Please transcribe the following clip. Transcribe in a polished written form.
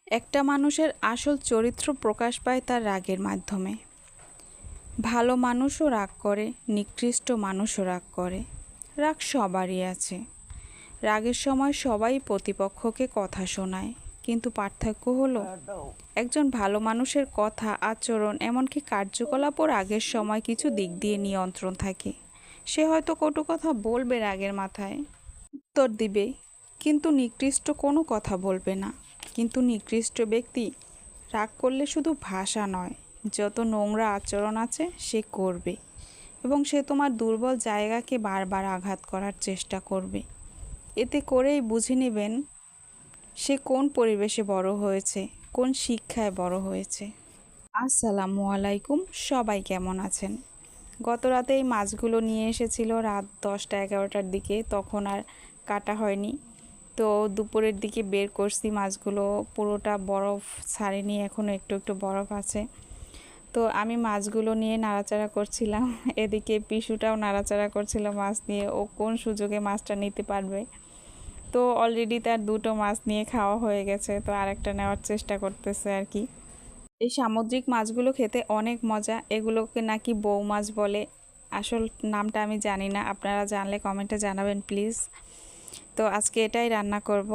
একটা মানুষের আসল চরিত্র প্রকাশ পায় তার রাগের মাধ্যমে। ভালো মানুষও রাগ করে, নিকৃষ্ট মানুষও রাগ করে। রাগ সবারই আছে। রাগের সময় সবাই প্রতিপক্ষকে কথা শোনায়, কিন্তু পার্থক্য হলো একজন ভালো মানুষের কথা, আচরণ, এমনকি কার্যকলাপও রাগের সময় কিছু দিক দিয়ে নিয়ন্ত্রণ থাকে। সে হয়তো কটু কথা বলবে রাগের মাথায়, উত্তর দিবে, কিন্তু নিকৃষ্ট কোনো কথা বলবে না। কিন্তু নিকৃষ্ট ব্যক্তি রাগ করলে শুধু ভাষা নয়, যত নোংরা আচরণ আছে সে করবে, এবং সে তোমার দুর্বল জায়গাকে বারবার আঘাত করার চেষ্টা করবে। এতে করেই বুঝে নেবেন সে কোন পরিবেশে বড় হয়েছে, কোন শিক্ষায় বড় হয়েছে। আসসালামু আলাইকুম, সবাই কেমন আছেন? গত রাতে এই মাছগুলো নিয়ে এসেছিল রাত 10টা-11টার দিকে, তখন আর কাটা হয়নি। তো দুপুরের দিকে বের করছি মাছগুলো, পুরোটা বরফ ছাড়েনি, এখনও একটু একটু বরফ আছে। তো আমি মাছগুলো নিয়ে নাড়াচাড়া করছিলাম, এদিকে পিসুটাও নাড়াচাড়া করছিল মাছ নিয়ে, ও কোন সুযোগে মাছটা নিতে পারবে। তো অলরেডি তার দুটো মাছ নিয়ে খাওয়া হয়ে গেছে, তো আরেকটা নেওয়ার চেষ্টা করতেছে আর কি। এই সামুদ্রিক মাছগুলো খেতে অনেক মজা, এগুলোকে নাকি বৌ মাছ বলে। আসল নামটা আমি জানি না, আপনারা জানলে কমেন্টে জানাবেন প্লিজ। তো আজকে এটাই রান্না করব।